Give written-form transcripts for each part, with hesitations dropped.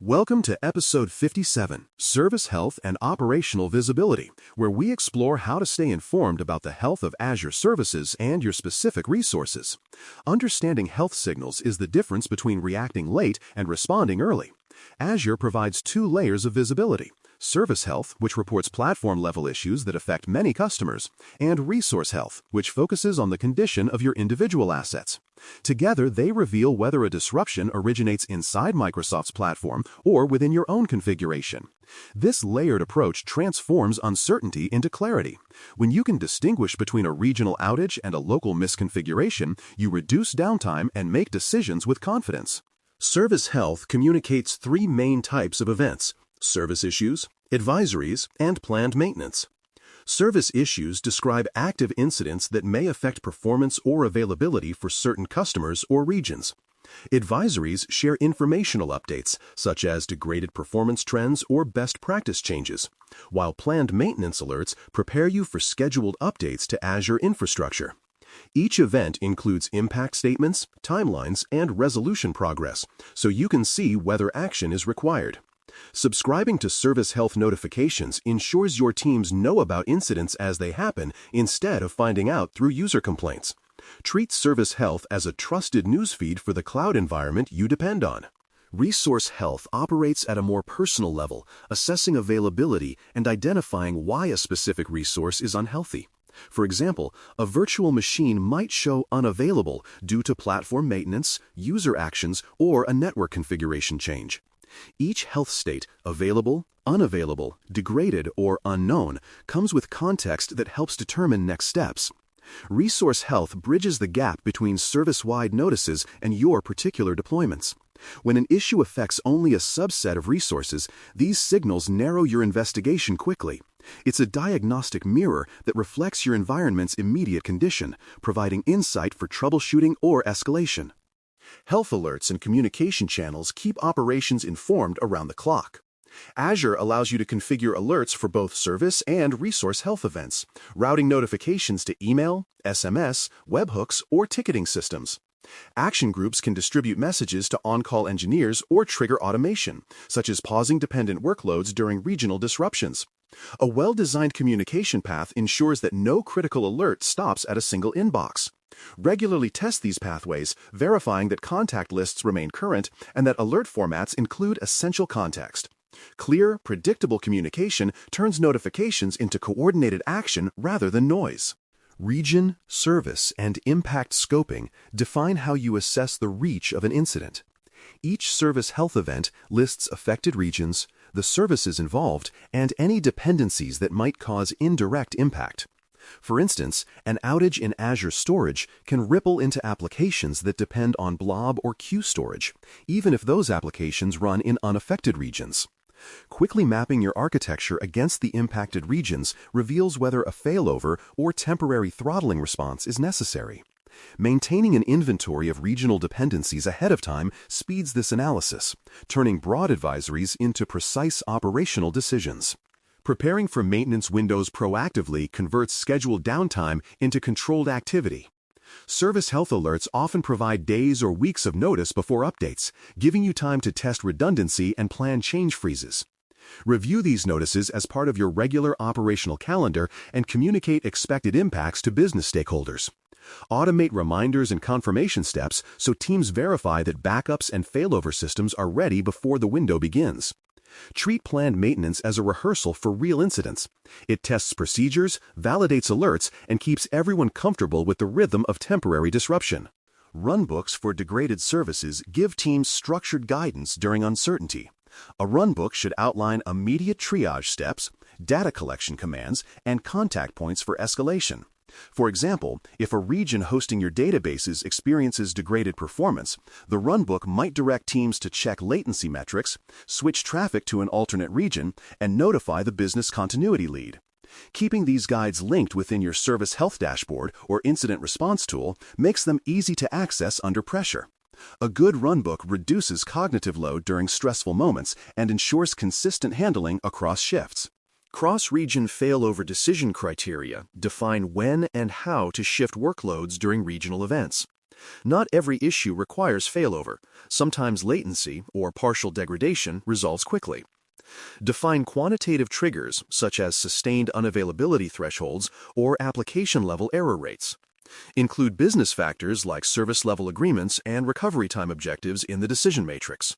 Welcome to Episode 57, Service Health and Operational Visibility, where we explore how to stay informed about the health of Azure services and your specific resources. Understanding health signals is the difference between reacting late and responding early. Azure provides two layers of visibility: Service Health, which reports platform-level issues that affect many customers, and Resource Health, which focuses on the condition of your individual assets. Together, they reveal whether a disruption originates inside Microsoft's platform or within your own configuration. This layered approach transforms uncertainty into clarity. When you can distinguish between a regional outage and a local misconfiguration, you reduce downtime and make decisions with confidence. Service Health communicates three main types of events: service issues, advisories, and planned maintenance. Service issues describe active incidents that may affect performance or availability for certain customers or regions. Advisories share informational updates, such as degraded performance trends or best practice changes, while planned maintenance alerts prepare you for scheduled updates to Azure infrastructure. Each event includes impact statements, timelines, and resolution progress, so you can see whether action is required. Subscribing to Service Health notifications ensures your teams know about incidents as they happen instead of finding out through user complaints. Treat Service Health as a trusted newsfeed for the cloud environment you depend on. Resource Health operates at a more personal level, assessing availability and identifying why a specific resource is unhealthy. For example, a virtual machine might show unavailable due to platform maintenance, user actions, or a network configuration change. Each health state, available, unavailable, degraded, or unknown, comes with context that helps determine next steps. Resource Health bridges the gap between service-wide notices and your particular deployments. When an issue affects only a subset of resources, these signals narrow your investigation quickly. It's a diagnostic mirror that reflects your environment's immediate condition, providing insight for troubleshooting or escalation. Health alerts and communication channels keep operations informed around the clock. Azure allows you to configure alerts for both service and resource health events, routing notifications to email, SMS, webhooks, or ticketing systems. Action groups can distribute messages to on-call engineers or trigger automation, such as pausing dependent workloads during regional disruptions. A well-designed communication path ensures that no critical alert stops at a single inbox. Regularly test these pathways, verifying that contact lists remain current and that alert formats include essential context. Clear, predictable communication turns notifications into coordinated action rather than noise. Region, service, and impact scoping define how you assess the reach of an incident. Each service health event lists affected regions, the services involved, and any dependencies that might cause indirect impact. For instance, an outage in Azure storage can ripple into applications that depend on blob or queue storage, even if those applications run in unaffected regions. Quickly mapping your architecture against the impacted regions reveals whether a failover or temporary throttling response is necessary. Maintaining an inventory of regional dependencies ahead of time speeds this analysis, turning broad advisories into precise operational decisions. Preparing for maintenance windows proactively converts scheduled downtime into controlled activity. Service Health alerts often provide days or weeks of notice before updates, giving you time to test redundancy and plan change freezes. Review these notices as part of your regular operational calendar and communicate expected impacts to business stakeholders. Automate reminders and confirmation steps so teams verify that backups and failover systems are ready before the window begins. Treat planned maintenance as a rehearsal for real incidents. It tests procedures, validates alerts, and keeps everyone comfortable with the rhythm of temporary disruption. Runbooks for degraded services give teams structured guidance during uncertainty. A runbook should outline immediate triage steps, data collection commands, and contact points for escalation. For example, if a region hosting your databases experiences degraded performance, the runbook might direct teams to check latency metrics, switch traffic to an alternate region, and notify the business continuity lead. Keeping these guides linked within your Service Health dashboard or incident response tool makes them easy to access under pressure. A good runbook reduces cognitive load during stressful moments and ensures consistent handling across shifts. Cross-region failover decision criteria define when and how to shift workloads during regional events. Not every issue requires failover. Sometimes latency or partial degradation resolves quickly. Define quantitative triggers, such as sustained unavailability thresholds or application-level error rates. Include business factors like service-level agreements and recovery time objectives in the decision matrix.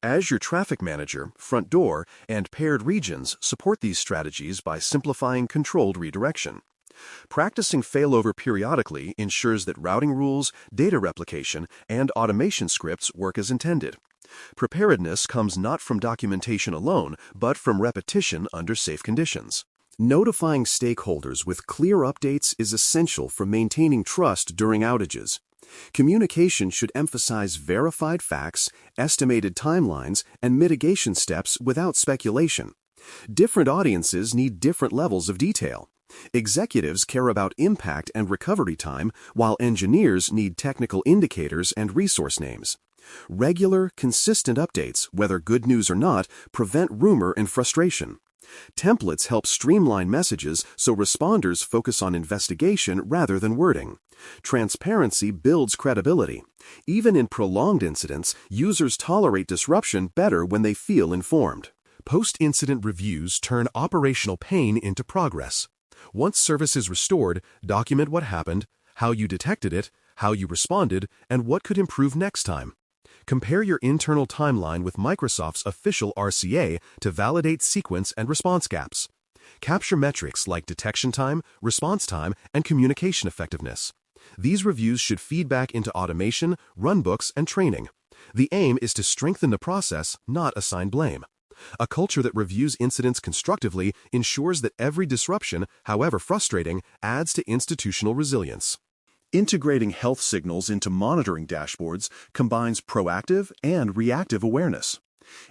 Azure Traffic Manager, Front Door, and paired regions support these strategies by simplifying controlled redirection. Practicing failover periodically ensures that routing rules, data replication, and automation scripts work as intended. Preparedness comes not from documentation alone, but from repetition under safe conditions. Notifying stakeholders with clear updates is essential for maintaining trust during outages. Communication should emphasize verified facts, estimated timelines, and mitigation steps without speculation. Different audiences need different levels of detail. Executives care about impact and recovery time, while engineers need technical indicators and resource names. Regular, consistent updates, whether good news or not, prevent rumor and frustration. Templates help streamline messages so responders focus on investigation rather than wording. Transparency builds credibility. Even in prolonged incidents, users tolerate disruption better when they feel informed. Post-incident reviews turn operational pain into progress. Once service is restored, document what happened, how you detected it, how you responded, and what could improve next time. Compare your internal timeline with Microsoft's official RCA to validate sequence and response gaps. Capture metrics like detection time, response time, and communication effectiveness. These reviews should feed back into automation, runbooks, and training. The aim is to strengthen the process, not assign blame. A culture that reviews incidents constructively ensures that every disruption, however frustrating, adds to institutional resilience. Integrating health signals into monitoring dashboards combines proactive and reactive awareness.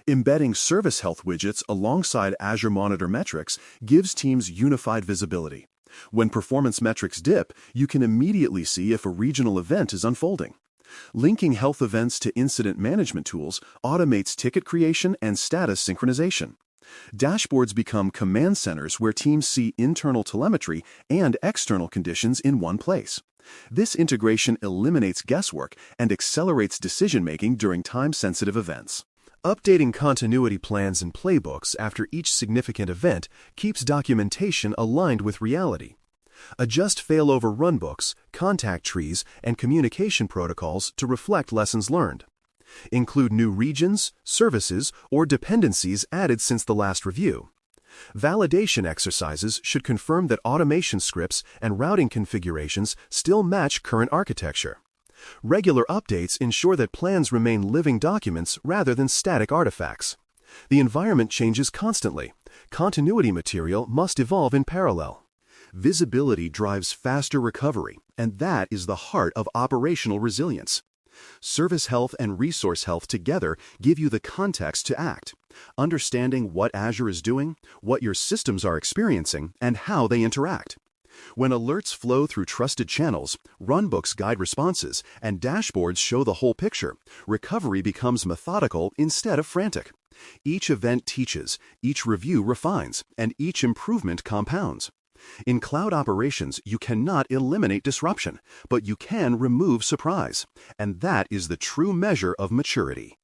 Embedding Service Health widgets alongside Azure Monitor metrics gives teams unified visibility. When performance metrics dip, you can immediately see if a regional event is unfolding. Linking health events to incident management tools automates ticket creation and status synchronization. Dashboards become command centers where teams see internal telemetry and external conditions in one place. This integration eliminates guesswork and accelerates decision-making during time-sensitive events. Updating continuity plans and playbooks after each significant event keeps documentation aligned with reality. Adjust failover runbooks, contact trees, and communication protocols to reflect lessons learned. Include new regions, services, or dependencies added since the last review. Validation exercises should confirm that automation scripts and routing configurations still match current architecture. Regular updates ensure that plans remain living documents rather than static artifacts. The environment changes constantly. Continuity material must evolve in parallel. Visibility drives faster recovery, and that is the heart of operational resilience. Service Health and Resource Health together give you the context to act, understanding what Azure is doing, what your systems are experiencing, and how they interact. When alerts flow through trusted channels, runbooks guide responses, and dashboards show the whole picture, recovery becomes methodical instead of frantic. Each event teaches, each review refines, and each improvement compounds. In cloud operations, you cannot eliminate disruption, but you can remove surprise, and that is the true measure of maturity.